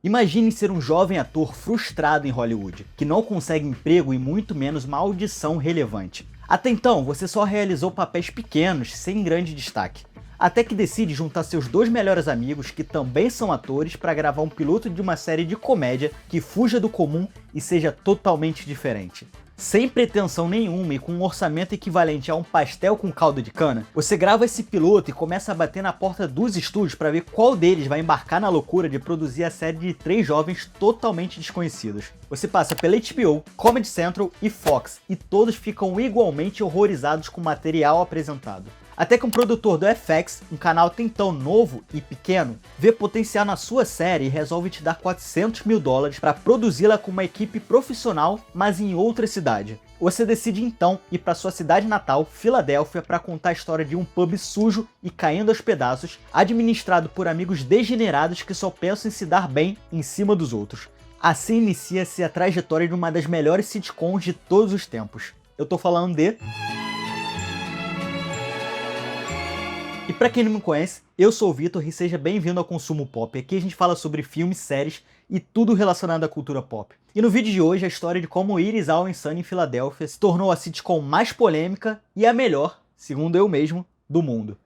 Imagine ser um jovem ator frustrado em Hollywood, que não consegue emprego e muito menos uma audição relevante. Até então, você só realizou papéis pequenos, sem grande destaque. Até que decide juntar seus dois melhores amigos, que também são atores, para gravar um piloto de uma série de comédia que fuja do comum e seja totalmente diferente. Sem pretensão nenhuma e com um orçamento equivalente a um pastel com caldo de cana, você grava esse piloto e começa a bater na porta dos estúdios para ver qual deles vai embarcar na loucura de produzir a série de três jovens totalmente desconhecidos. Você passa pela HBO, Comedy Central e Fox, e todos ficam igualmente horrorizados com o material apresentado. Até que um produtor do FX, um canal até então novo e pequeno, vê potencial na sua série e resolve te dar $400 mil para produzi-la com uma equipe profissional, mas em outra cidade. Você decide então ir para sua cidade natal, Filadélfia, para contar a história de um pub sujo e caindo aos pedaços, administrado por amigos degenerados que só pensam em se dar bem em cima dos outros. Assim inicia-se a trajetória de uma das melhores sitcoms de todos os tempos. Eu tô falando de... E pra quem não me conhece, eu sou o Vitor e seja bem-vindo ao Consumo Pop. Aqui a gente fala sobre filmes, séries e tudo relacionado à cultura pop. E no vídeo de hoje a história de como It Is Always Sunny em Filadélfia se tornou a sitcom mais polêmica e a melhor, segundo eu mesmo, do mundo.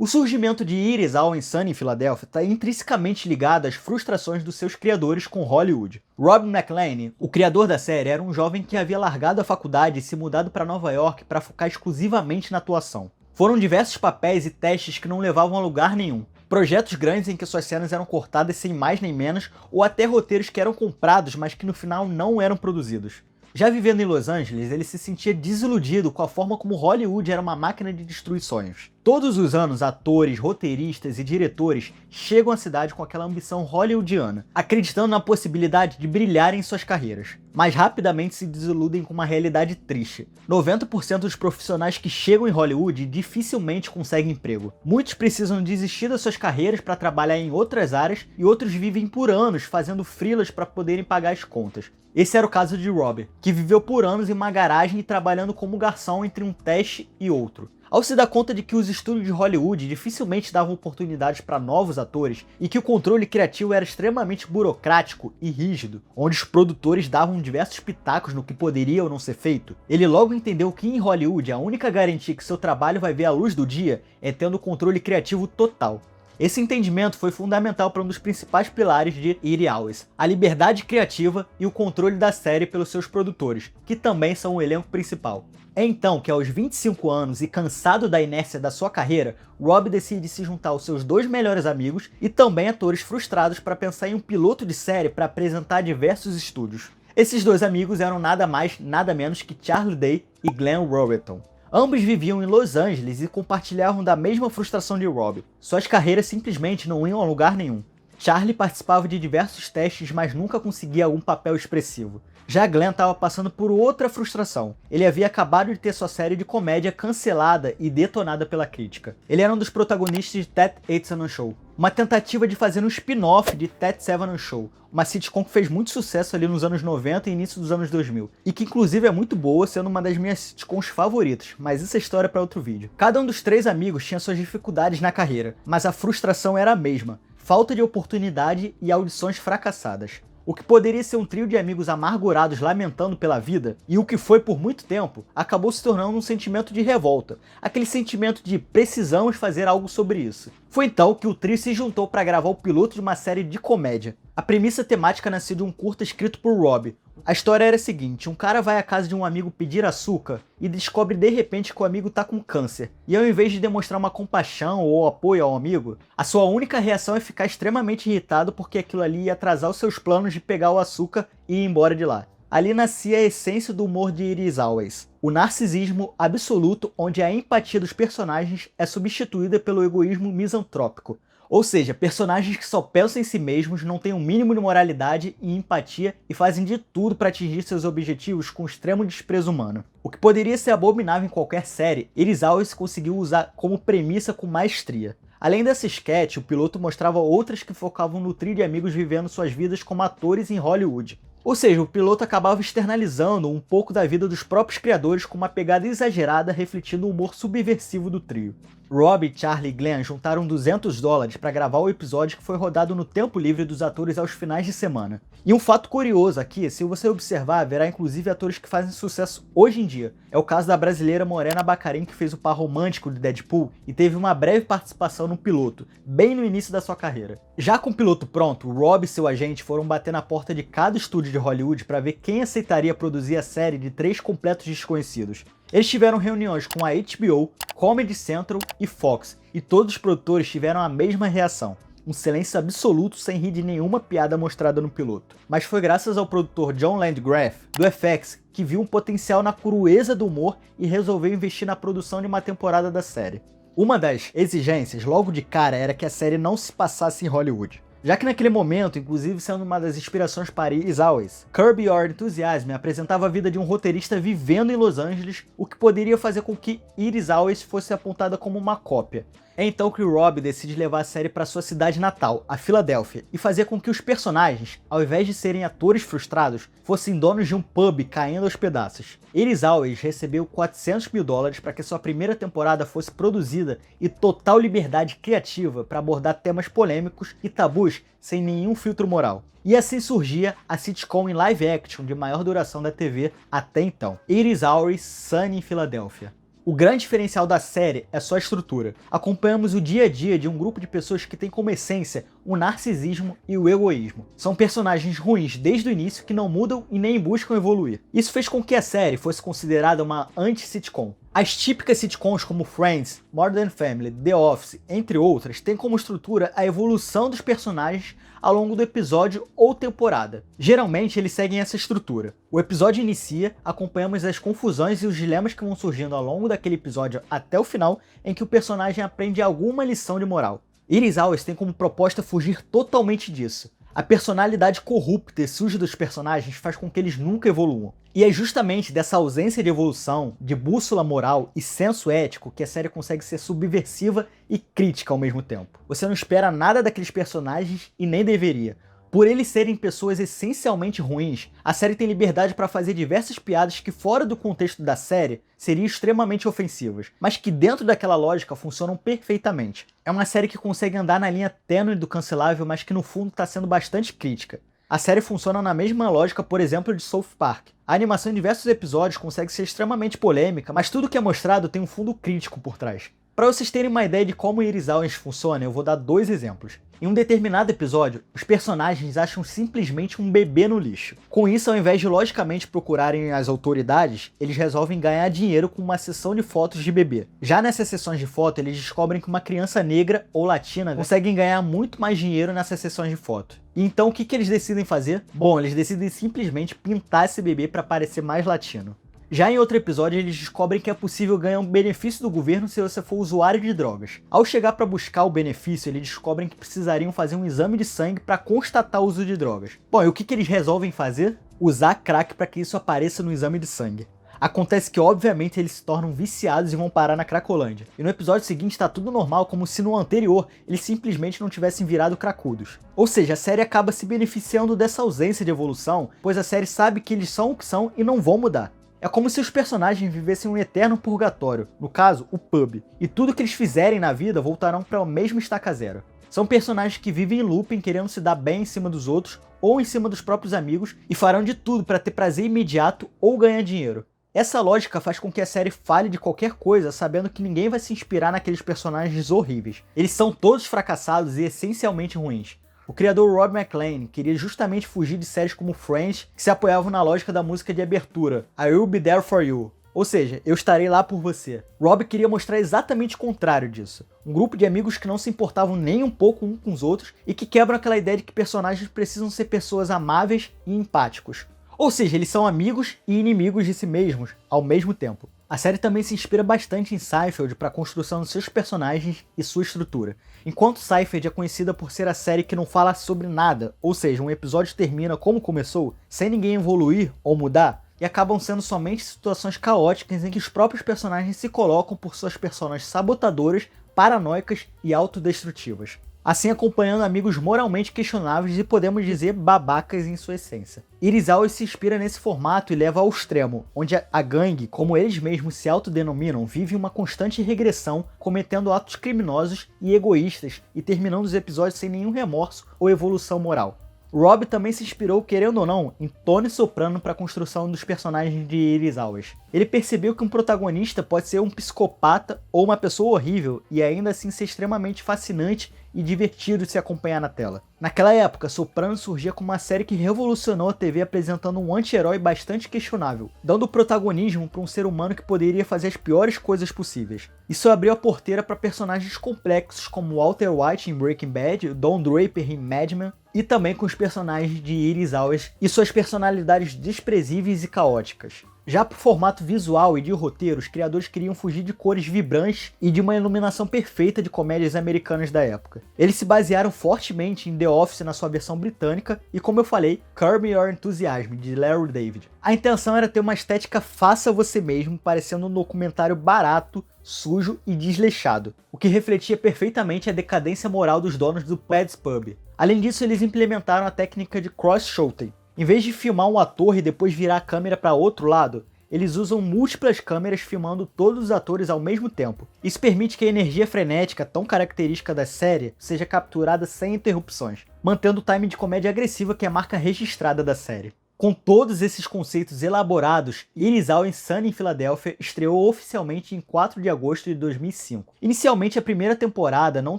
O surgimento de It Is Always Sunny em Filadélfia está intrinsecamente ligado às frustrações dos seus criadores com Hollywood. Rob McElhenney, o criador da série, era um jovem que havia largado a faculdade e se mudado para Nova York para focar exclusivamente na atuação. Foram diversos papéis e testes que não levavam a lugar nenhum. Projetos grandes em que suas cenas eram cortadas sem mais nem menos, ou até roteiros que eram comprados, mas que no final não eram produzidos. Já vivendo em Los Angeles, ele se sentia desiludido com a forma como Hollywood era uma máquina de destruir sonhos. Todos os anos, atores, roteiristas e diretores chegam à cidade com aquela ambição hollywoodiana, acreditando na possibilidade de brilhar em suas carreiras. Mas rapidamente se desiludem com uma realidade triste. 90% dos profissionais que chegam em Hollywood dificilmente conseguem emprego. Muitos precisam desistir das suas carreiras para trabalhar em outras áreas e outros vivem por anos fazendo freelas para poderem pagar as contas. Esse era o caso de Rob, que viveu por anos em uma garagem e trabalhando como garçom entre um teste e outro. Ao se dar conta de que os estúdios de Hollywood dificilmente davam oportunidades para novos atores e que o controle criativo era extremamente burocrático e rígido, onde os produtores davam diversos pitacos no que poderia ou não ser feito, ele logo entendeu que em Hollywood a única garantia que seu trabalho vai ver a luz do dia é tendo controle criativo total. Esse entendimento foi fundamental para um dos principais pilares de It Always, a liberdade criativa e o controle da série pelos seus produtores, que também são o elenco principal. É então que aos 25 anos e cansado da inércia da sua carreira, Rob decide se juntar aos seus dois melhores amigos e também atores frustrados para pensar em um piloto de série para apresentar a diversos estúdios. Esses dois amigos eram nada mais, nada menos que Charlie Day e Glenn Roberton. Ambos viviam em Los Angeles e compartilhavam da mesma frustração de Rob. Suas carreiras simplesmente não iam a lugar nenhum. Charlie participava de diversos testes, mas nunca conseguia algum papel expressivo. Já Glenn estava passando por outra frustração. Ele havia acabado de ter sua série de comédia cancelada e detonada pela crítica. Ele era um dos protagonistas de That 80's Show, uma tentativa de fazer um spin-off de That 70's Show, uma sitcom que fez muito sucesso ali nos anos 90 e início dos anos 2000, e que inclusive é muito boa, sendo uma das minhas sitcoms favoritas, mas isso é história para outro vídeo. Cada um dos três amigos tinha suas dificuldades na carreira, mas a frustração era a mesma: falta de oportunidade e audições fracassadas. O que poderia ser um trio de amigos amargurados lamentando pela vida, e o que foi por muito tempo, acabou se tornando um sentimento de revolta, aquele sentimento de precisamos fazer algo sobre isso. Foi então que o trio se juntou para gravar o piloto de uma série de comédia. A premissa temática nasceu de um curta escrito por Rob. A história era a seguinte: um cara vai à casa de um amigo pedir açúcar e descobre de repente que o amigo tá com câncer. E ao invés de demonstrar uma compaixão ou apoio ao amigo, a sua única reação é ficar extremamente irritado porque aquilo ali ia atrasar os seus planos de pegar o açúcar e ir embora de lá. Ali nascia a essência do humor de It Is Always, o narcisismo absoluto onde a empatia dos personagens é substituída pelo egoísmo misantrópico. Ou seja, personagens que só pensam em si mesmos, não têm um mínimo de moralidade e empatia e fazem de tudo para atingir seus objetivos com extremo desprezo humano. O que poderia ser abominável em qualquer série, It Is Always conseguiu usar como premissa com maestria. Além dessa sketch, o piloto mostrava outras que focavam no trio de amigos vivendo suas vidas como atores em Hollywood. Ou seja, o piloto acabava externalizando um pouco da vida dos próprios criadores com uma pegada exagerada refletindo o humor subversivo do trio. Rob, Charlie e Glenn juntaram $200 para gravar o episódio que foi rodado no tempo livre dos atores aos finais de semana. E um fato curioso aqui, se você observar, verá inclusive atores que fazem sucesso hoje em dia. É o caso da brasileira Morena Baccarin, que fez o par romântico de Deadpool e teve uma breve participação no piloto, bem no início da sua carreira. Já com o piloto pronto, Rob e seu agente foram bater na porta de cada estúdio de Hollywood para ver quem aceitaria produzir a série de 3 completos desconhecidos. Eles tiveram reuniões com a HBO, Comedy Central e Fox, e todos os produtores tiveram a mesma reação. Um silêncio absoluto sem rir de nenhuma piada mostrada no piloto. Mas foi graças ao produtor John Landgraf, do FX, que viu um potencial na crueza do humor e resolveu investir na produção de uma temporada da série. Uma das exigências, logo de cara, era que a série não se passasse em Hollywood. Já que naquele momento, inclusive sendo uma das inspirações para It Is Always, Curb Your Enthusiasm apresentava a vida de um roteirista vivendo em Los Angeles, o que poderia fazer com que It Is Always fosse apontada como uma cópia. É então que Rob decide levar a série para sua cidade natal, a Filadélfia, e fazer com que os personagens, ao invés de serem atores frustrados, fossem donos de um pub caindo aos pedaços. It Is Always recebeu $400 mil para que sua primeira temporada fosse produzida e total liberdade criativa para abordar temas polêmicos e tabus sem nenhum filtro moral. E assim surgia a sitcom em live action de maior duração da TV até então, It Is Always Sunny em Filadélfia. O grande diferencial da série é sua estrutura. Acompanhamos o dia a dia de um grupo de pessoas que tem como essência o narcisismo e o egoísmo. São personagens ruins desde o início que não mudam e nem buscam evoluir. Isso fez com que a série fosse considerada uma anti-sitcom. As típicas sitcoms como Friends, Modern Family, The Office, entre outras, têm como estrutura a evolução dos personagens ao longo do episódio ou temporada. Geralmente eles seguem essa estrutura. O episódio inicia, acompanhamos as confusões e os dilemas que vão surgindo ao longo daquele episódio até o final, em que o personagem aprende alguma lição de moral. It Is Always tem como proposta fugir totalmente disso. A personalidade corrupta e suja dos personagens faz com que eles nunca evoluam. E é justamente dessa ausência de evolução, de bússola moral e senso ético que a série consegue ser subversiva e crítica ao mesmo tempo. Você não espera nada daqueles personagens e nem deveria. Por eles serem pessoas essencialmente ruins, a série tem liberdade para fazer diversas piadas que fora do contexto da série seriam extremamente ofensivas, mas que dentro daquela lógica funcionam perfeitamente. É uma série que consegue andar na linha tênue do cancelável, mas que no fundo está sendo bastante crítica. A série funciona na mesma lógica, por exemplo, de South Park. A animação em diversos episódios consegue ser extremamente polêmica, mas tudo que é mostrado tem um fundo crítico por trás. Para vocês terem uma ideia de como It Is Always funciona, eu vou dar 2 exemplos. Em um determinado episódio, os personagens acham simplesmente um bebê no lixo. Com isso, ao invés de logicamente procurarem as autoridades, eles resolvem ganhar dinheiro com uma sessão de fotos de bebê. Já nessas sessões de foto, eles descobrem que uma criança negra ou latina conseguem ganhar muito mais dinheiro nessas sessões de foto. E então o que eles decidem fazer? Bom, eles decidem simplesmente pintar esse bebê para parecer mais latino. Já em outro episódio, eles descobrem que é possível ganhar um benefício do governo se você for usuário de drogas. Ao chegar para buscar o benefício, eles descobrem que precisariam fazer um exame de sangue para constatar o uso de drogas. Bom, e o que eles resolvem fazer? Usar crack para que isso apareça no exame de sangue. Acontece que, obviamente, eles se tornam viciados e vão parar na Cracolândia. E no episódio seguinte está tudo normal, como se no anterior eles simplesmente não tivessem virado cracudos. Ou seja, a série acaba se beneficiando dessa ausência de evolução, pois a série sabe que eles são o que são e não vão mudar. É como se os personagens vivessem um eterno purgatório, no caso, o pub, e tudo que eles fizerem na vida voltarão para o mesmo estaca zero. São personagens que vivem em looping querendo se dar bem em cima dos outros ou em cima dos próprios amigos e farão de tudo para ter prazer imediato ou ganhar dinheiro. Essa lógica faz com que a série fale de qualquer coisa sabendo que ninguém vai se inspirar naqueles personagens horríveis. Eles são todos fracassados e essencialmente ruins. O criador Rob McElhenney queria justamente fugir de séries como Friends, que se apoiavam na lógica da música de abertura, I Will Be There For You. Ou seja, eu estarei lá por você. Rob queria mostrar exatamente o contrário disso. Um grupo de amigos que não se importavam nem um pouco uns com os outros e que quebram aquela ideia de que personagens precisam ser pessoas amáveis e empáticos. Ou seja, eles são amigos e inimigos de si mesmos ao mesmo tempo. A série também se inspira bastante em Seinfeld para a construção dos seus personagens e sua estrutura. Enquanto Seinfeld é conhecida por ser a série que não fala sobre nada, ou seja, um episódio termina como começou, sem ninguém evoluir ou mudar, e acabam sendo somente situações caóticas em que os próprios personagens se colocam por suas personas sabotadoras, paranoicas e autodestrutivas. assim acompanhando amigos moralmente questionáveis e podemos dizer babacas em sua essência. Iris Always se inspira nesse formato e leva ao extremo, onde a gangue, como eles mesmos se autodenominam, vive uma constante regressão, cometendo atos criminosos e egoístas e terminando os episódios sem nenhum remorso ou evolução moral. Rob também se inspirou, querendo ou não, em Tony Soprano para a construção dos personagens de Iris Always. Ele percebeu que um protagonista pode ser um psicopata ou uma pessoa horrível e ainda assim ser extremamente fascinante e divertido de se acompanhar na tela. Naquela época, Soprano surgia como uma série que revolucionou a TV apresentando um anti-herói bastante questionável, dando protagonismo para um ser humano que poderia fazer as piores coisas possíveis. Isso abriu a porteira para personagens complexos como Walter White em Breaking Bad, Don Draper em Mad Men, e também com os personagens de Iris Always e suas personalidades desprezíveis e caóticas. Já pro formato visual e de roteiro, os criadores queriam fugir de cores vibrantes e de uma iluminação perfeita de comédias americanas da época. Eles se basearam fortemente em The Office na sua versão britânica e, como eu falei, Curb Your Enthusiasm, de Larry David. A intenção era ter uma estética faça você mesmo, parecendo um documentário barato, sujo e desleixado, o que refletia perfeitamente a decadência moral dos donos do Pad's Pub. Além disso, eles implementaram a técnica de cross-shooting. Em vez de filmar um ator e depois virar a câmera para outro lado, eles usam múltiplas câmeras filmando todos os atores ao mesmo tempo. Isso permite que a energia frenética tão característica da série seja capturada sem interrupções, mantendo o time de comédia agressiva que é a marca registrada da série. Com todos esses conceitos elaborados, Iris Always Sunny em Filadélfia estreou oficialmente em 4 de agosto de 2005. Inicialmente, a primeira temporada não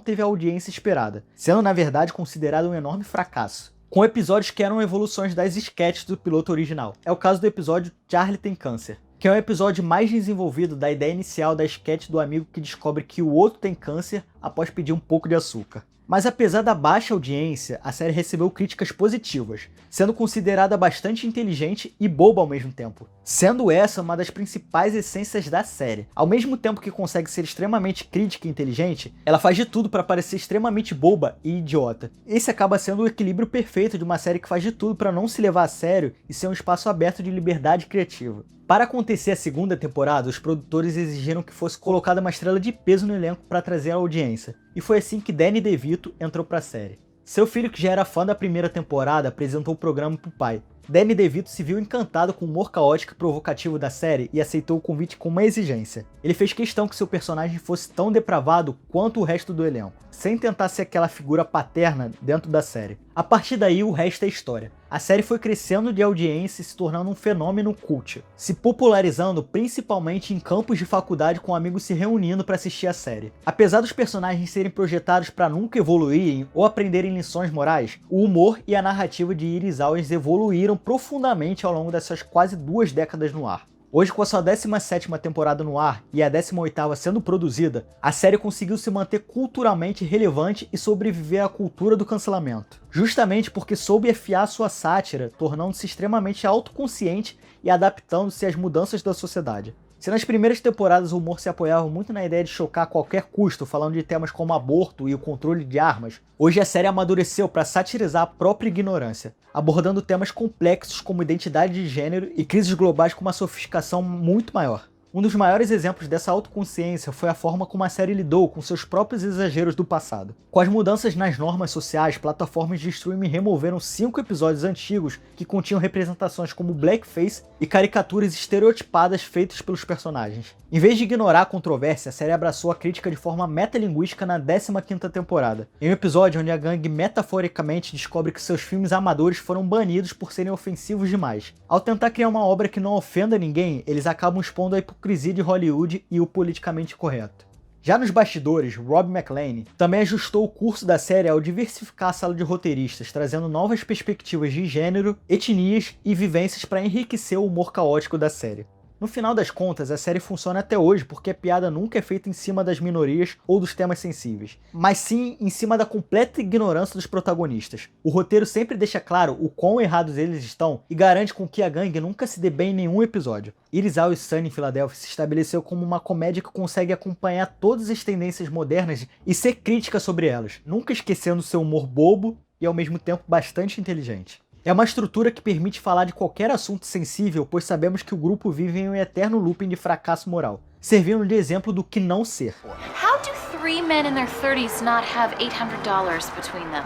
teve a audiência esperada, sendo na verdade considerada um enorme fracasso, com episódios que eram evoluções das sketches do piloto original. É o caso do episódio Charlie tem câncer, que é o episódio mais desenvolvido da ideia inicial da sketch do amigo que descobre que o outro tem câncer após pedir um pouco de açúcar. Mas apesar da baixa audiência, a série recebeu críticas positivas, sendo considerada bastante inteligente e boba ao mesmo tempo, sendo essa uma das principais essências da série. Ao mesmo tempo que consegue ser extremamente crítica e inteligente, ela faz de tudo para parecer extremamente boba e idiota. Esse acaba sendo o equilíbrio perfeito de uma série que faz de tudo para não se levar a sério e ser um espaço aberto de liberdade criativa. Para acontecer a segunda temporada, os produtores exigiram que fosse colocada uma estrela de peso no elenco para trazer a audiência, e foi assim que Danny DeVito entrou para a série. Seu filho, que já era fã da primeira temporada, apresentou o programa para o pai. Danny DeVito se viu encantado com o humor caótico e provocativo da série e aceitou o convite com uma exigência. Ele fez questão que seu personagem fosse tão depravado quanto o resto do elenco, sem tentar ser aquela figura paterna dentro da série. A partir daí, o resto é história. A série foi crescendo de audiência e se tornando um fenômeno cult, se popularizando principalmente em campos de faculdade com amigos se reunindo para assistir a série. Apesar dos personagens serem projetados para nunca evoluírem ou aprenderem lições morais, o humor e a narrativa de Iris Always evoluíram profundamente ao longo dessas quase 2 décadas no ar. Hoje, com a sua 17ª temporada no ar e a 18ª sendo produzida, a série conseguiu se manter culturalmente relevante e sobreviver à cultura do cancelamento. Justamente porque soube afiar sua sátira, tornando-se extremamente autoconsciente e adaptando-se às mudanças da sociedade. Se nas primeiras temporadas o humor se apoiava muito na ideia de chocar a qualquer custo, falando de temas como aborto e o controle de armas, hoje a série amadureceu para satirizar a própria ignorância, abordando temas complexos como identidade de gênero e crises globais com uma sofisticação muito maior. Um dos maiores exemplos dessa autoconsciência foi a forma como a série lidou com seus próprios exageros do passado. Com as mudanças nas normas sociais, plataformas de streaming removeram 5 episódios antigos que continham representações como blackface e caricaturas estereotipadas feitas pelos personagens. Em vez de ignorar a controvérsia, a série abraçou a crítica de forma metalinguística na 15ª temporada, em um episódio onde a gangue metaforicamente descobre que seus filmes amadores foram banidos por serem ofensivos demais. Ao tentar criar uma obra que não ofenda ninguém, eles acabam expondo a hipocrisia de Hollywood e o politicamente correto. Já nos bastidores, Rob McElhenney também ajustou o curso da série ao diversificar a sala de roteiristas, trazendo novas perspectivas de gênero, etnias e vivências para enriquecer o humor caótico da série. No final das contas, a série funciona até hoje porque a piada nunca é feita em cima das minorias ou dos temas sensíveis, mas sim em cima da completa ignorância dos protagonistas. O roteiro sempre deixa claro o quão errados eles estão e garante com que a gangue nunca se dê bem em nenhum episódio. Iris Always Sunny em Filadélfia se estabeleceu como uma comédia que consegue acompanhar todas as tendências modernas e ser crítica sobre elas, nunca esquecendo seu humor bobo e ao mesmo tempo bastante inteligente. É uma estrutura que permite falar de qualquer assunto sensível, pois sabemos que o grupo vive em um eterno looping de fracasso moral, servindo de exemplo do que não ser. How do three men in their 30s not have $800 between them?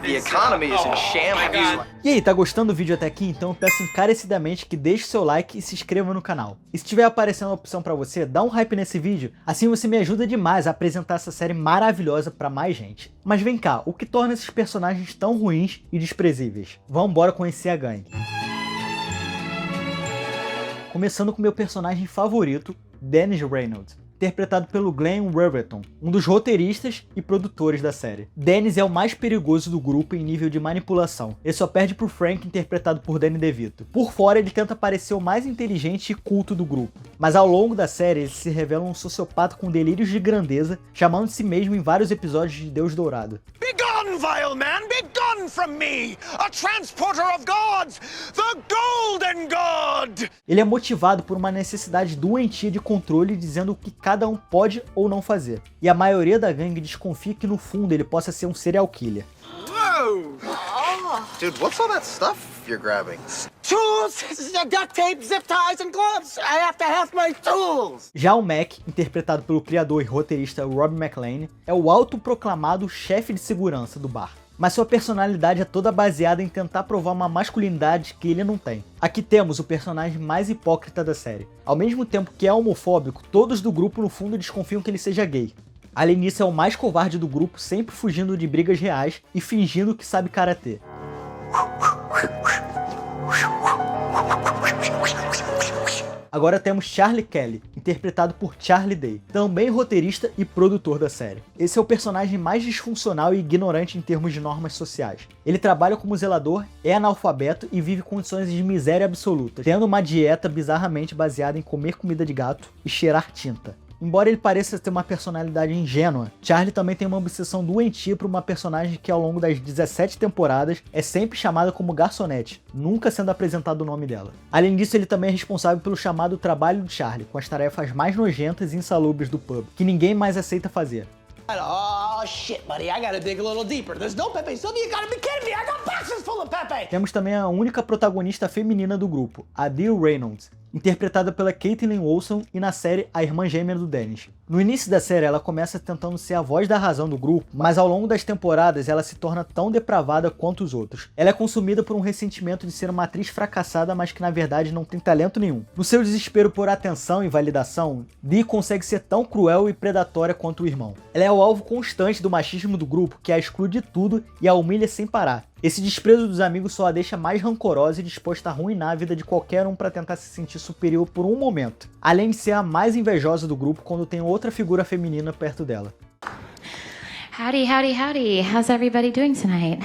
The economy is in shambles. E aí, tá gostando do vídeo até aqui? Então eu peço encarecidamente que deixe seu like e se inscreva no canal. E se tiver aparecendo a opção pra você, dá um hype nesse vídeo, assim você me ajuda demais a apresentar essa série maravilhosa pra mais gente. Mas vem cá, o que torna esses personagens tão ruins e desprezíveis? Vambora conhecer a gangue. Começando com meu personagem favorito, Dennis Reynolds, interpretado pelo Glenn Riverton, um dos roteiristas e produtores da série. Dennis é o mais perigoso do grupo em nível de manipulação. Ele só perde pro Frank, interpretado por Danny DeVito. Por fora, ele tenta parecer o mais inteligente e culto do grupo, mas ao longo da série ele se revela um sociopata com delírios de grandeza, chamando de si mesmo em vários episódios de Deus Dourado. Begone, vile man! Begone from me! A transporter of gods! The Golden God! Ele é motivado por uma necessidade doentia de controle, dizendo o que cada um pode ou não fazer. E a maioria da gangue desconfia que no fundo ele possa ser um serial killer. Whoa! Dude, what's all that stuff you're grabbing? Tools! Duct tape, zip ties, and gloves! I have to have my tools! Já o Mac, interpretado pelo criador e roteirista Rob McElhenney, é o autoproclamado chefe de segurança do bar. Mas sua personalidade é toda baseada em tentar provar uma masculinidade que ele não tem. Aqui temos o personagem mais hipócrita da série. Ao mesmo tempo que é homofóbico, todos do grupo no fundo desconfiam que ele seja gay. Além disso, é o mais covarde do grupo, sempre fugindo de brigas reais e fingindo que sabe karatê. Agora temos Charlie Kelly, interpretado por Charlie Day, também roteirista e produtor da série. Esse é o personagem mais disfuncional e ignorante em termos de normas sociais. Ele trabalha como zelador, é analfabeto e vive condições de miséria absoluta, tendo uma dieta bizarramente baseada em comer comida de gato e cheirar tinta. Embora ele pareça ter uma personalidade ingênua, Charlie também tem uma obsessão doentia por uma personagem que ao longo das 17 temporadas é sempre chamada como garçonete, nunca sendo apresentado o nome dela. Além disso, ele também é responsável pelo chamado trabalho de Charlie, com as tarefas mais nojentas e insalubres do pub, que ninguém mais aceita fazer. Oh shit, buddy, I gotta dig a little deeper. There's no Pepe Sylvia, you gotta be kidding me! I got boxes full of Pepe! Temos também a única protagonista feminina do grupo, a Dee Reynolds, interpretada pela Caitlin Olsen e na série a irmã gêmea do Dennis. No início da série ela começa tentando ser a voz da razão do grupo, mas ao longo das temporadas ela se torna tão depravada quanto os outros. Ela é consumida por um ressentimento de ser uma atriz fracassada, mas que na verdade não tem talento nenhum. No seu desespero por atenção e validação, Dee consegue ser tão cruel e predatória quanto o irmão. Ela é o alvo constante do machismo do grupo, que a exclui de tudo e a humilha sem parar. Esse desprezo dos amigos só a deixa mais rancorosa e disposta a arruinar a vida de qualquer um para tentar se sentir superior por um momento. Além de ser a mais invejosa do grupo quando tem outra figura feminina perto dela. Howdy, howdy, howdy. How's everybody doing tonight?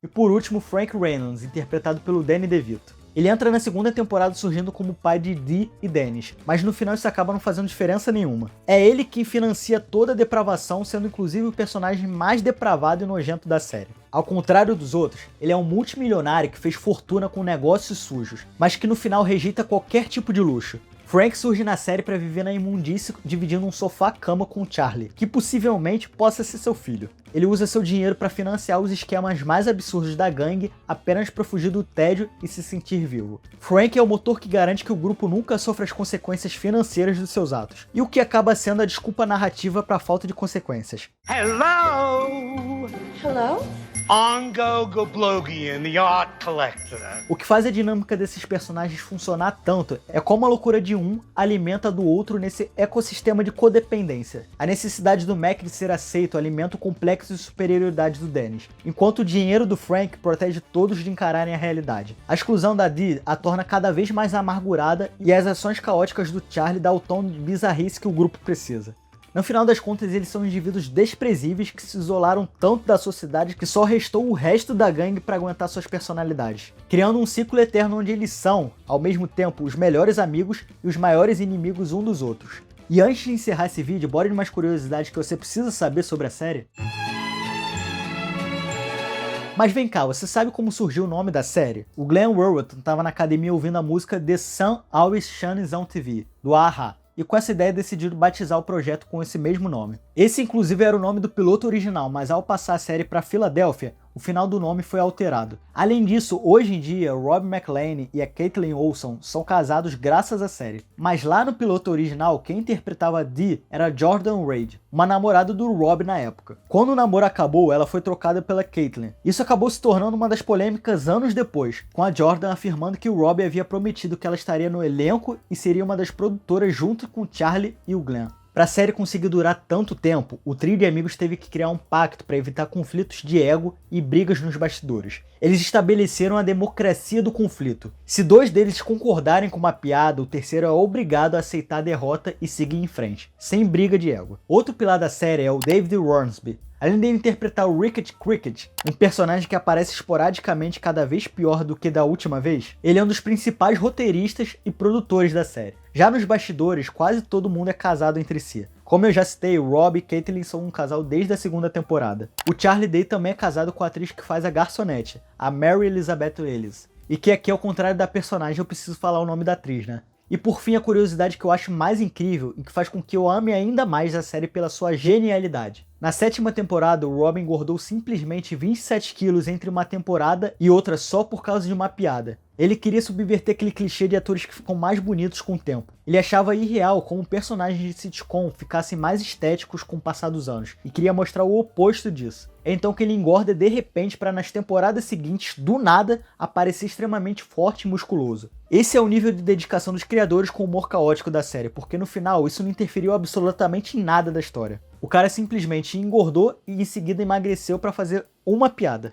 E por último, Frank Reynolds, interpretado pelo Danny DeVito. Ele entra na segunda temporada surgindo como pai de Dee e Dennis, mas no final isso acaba não fazendo diferença nenhuma. É ele quem financia toda a depravação, sendo inclusive o personagem mais depravado e nojento da série. Ao contrário dos outros, ele é um multimilionário que fez fortuna com negócios sujos, mas que no final rejeita qualquer tipo de luxo. Frank surge na série para viver na imundície, dividindo um sofá-cama com Charlie, que possivelmente possa ser seu filho. Ele usa seu dinheiro para financiar os esquemas mais absurdos da gangue apenas para fugir do tédio e se sentir vivo. Frank é o motor que garante que o grupo nunca sofra as consequências financeiras dos seus atos, e o que acaba sendo a desculpa narrativa para a falta de consequências. Hello! Hello? Ongo Goblogian, the art collector. O que faz a dinâmica desses personagens funcionar tanto é como a loucura de um alimenta a do outro nesse ecossistema de codependência. A necessidade do Mac de ser aceito alimenta o complexo de superioridade do Dennis, enquanto o dinheiro do Frank protege todos de encararem a realidade. A exclusão da Dee a torna cada vez mais amargurada e as ações caóticas do Charlie dão o tom de bizarrice que o grupo precisa. No final das contas, eles são indivíduos desprezíveis que se isolaram tanto da sociedade que só restou o resto da gangue para aguentar suas personalidades, criando um ciclo eterno onde eles são, ao mesmo tempo, os melhores amigos e os maiores inimigos um dos outros. E antes de encerrar esse vídeo, bora de umas curiosidades que você precisa saber sobre a série? Mas vem cá, você sabe como surgiu o nome da série? O Glenn Riverton estava na academia ouvindo a música The Sun Always Shines on TV, do A-ha. E com essa ideia decidiram batizar o projeto com esse mesmo nome. Esse inclusive era o nome do piloto original, mas ao passar a série para Filadélfia, o final do nome foi alterado. Além disso, hoje em dia, Rob McElhenney e a Caitlin Olsen são casados graças à série. Mas lá no piloto original, quem interpretava a Dee era Jordan Reid, uma namorada do Rob na época. Quando o namoro acabou, ela foi trocada pela Caitlin. Isso acabou se tornando uma das polêmicas anos depois, com a Jordan afirmando que o Rob havia prometido que ela estaria no elenco e seria uma das produtoras junto com Charlie e o Glenn. Para a série conseguir durar tanto tempo, o trio de amigos teve que criar um pacto para evitar conflitos de ego e brigas nos bastidores. Eles estabeleceram a democracia do conflito. Se dois deles concordarem com uma piada, o terceiro é obrigado a aceitar a derrota e seguir em frente, sem briga de ego. Outro pilar da série é o David Hornsby. Além de interpretar o Rickety Cricket, um personagem que aparece esporadicamente cada vez pior do que da última vez, ele é um dos principais roteiristas e produtores da série. Já nos bastidores, quase todo mundo é casado entre si. Como eu já citei, o Rob e Caitlin são um casal desde a segunda temporada. O Charlie Day também é casado com a atriz que faz a garçonete, a Mary Elizabeth Ellis. E que aqui, ao contrário da personagem, eu preciso falar o nome da atriz, né? E por fim, a curiosidade que eu acho mais incrível e que faz com que eu ame ainda mais a série pela sua genialidade. Na 7ª temporada, o Rob engordou simplesmente 27 quilos entre uma temporada e outra só por causa de uma piada. Ele queria subverter aquele clichê de atores que ficam mais bonitos com o tempo. Ele achava irreal como personagens de sitcom ficassem mais estéticos com o passar dos anos, e queria mostrar o oposto disso. É então que ele engorda de repente para nas temporadas seguintes, do nada, aparecer extremamente forte e musculoso. Esse é o nível de dedicação dos criadores com o humor caótico da série, porque no final isso não interferiu absolutamente em nada da história. O cara simplesmente engordou e em seguida emagreceu para fazer uma piada.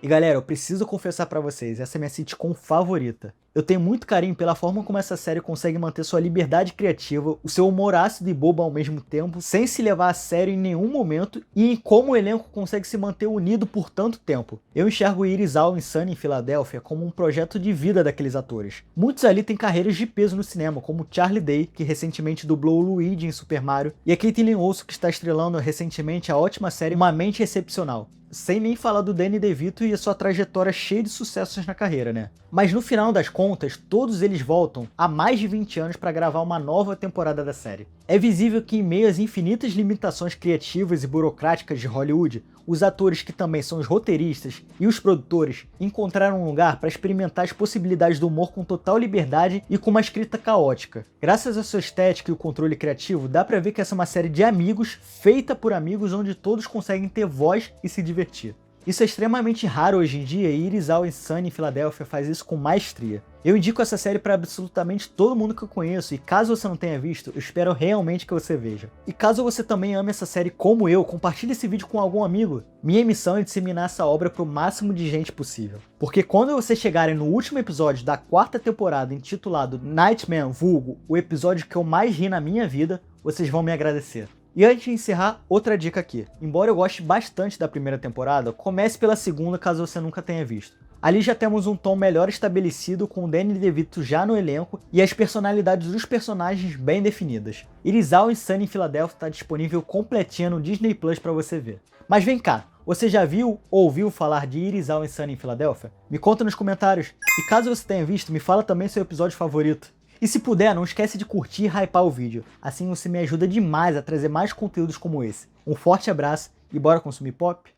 E galera, eu preciso confessar pra vocês, essa é minha sitcom favorita. Eu tenho muito carinho pela forma como essa série consegue manter sua liberdade criativa, o seu humor ácido e bobo ao mesmo tempo, sem se levar a sério em nenhum momento, e em como o elenco consegue se manter unido por tanto tempo. Eu enxergo Iris Hall em Sunny em Filadélfia como um projeto de vida daqueles atores. Muitos ali têm carreiras de peso no cinema, como Charlie Day, que recentemente dublou o Luigi em Super Mario, e a Caitlin Olsen, que está estrelando recentemente a ótima série Uma Mente Excepcional. Sem nem falar do Danny DeVito e a sua trajetória cheia de sucessos na carreira, né? Mas no final das contas, todos eles voltam há mais de 20 anos para gravar uma nova temporada da série. É visível que em meio às infinitas limitações criativas e burocráticas de Hollywood, os atores que também são os roteiristas e os produtores encontraram um lugar para experimentar as possibilidades do humor com total liberdade e com uma escrita caótica. Graças à sua estética e o controle criativo, dá pra ver que essa é uma série de amigos, feita por amigos, onde todos conseguem ter voz e se divertir. Isso é extremamente raro hoje em dia e Iris Hall em Sunny em Filadélfia faz isso com maestria. Eu indico essa série para absolutamente todo mundo que eu conheço e caso você não tenha visto, eu espero realmente que você veja. E caso você também ame essa série como eu, compartilhe esse vídeo com algum amigo. Minha missão é disseminar essa obra para o máximo de gente possível. Porque quando vocês chegarem no último episódio da 4ª temporada intitulado Nightman, vulgo, o episódio que eu mais ri na minha vida, vocês vão me agradecer. E antes de encerrar, outra dica aqui. Embora eu goste bastante da primeira temporada, comece pela segunda caso você nunca tenha visto. Ali já temos um tom melhor estabelecido com o Danny DeVito já no elenco e as personalidades dos personagens bem definidas. Iris Hall em Sunny em Filadélfia está disponível completinha no Disney Plus para você ver. Mas vem cá, você já viu ou ouviu falar de Iris Hall em Sunny em Filadélfia? Me conta nos comentários. E caso você tenha visto, me fala também seu episódio favorito. E se puder, não esquece de curtir e hypar o vídeo, assim você me ajuda demais a trazer mais conteúdos como esse. Um forte abraço e bora consumir pop?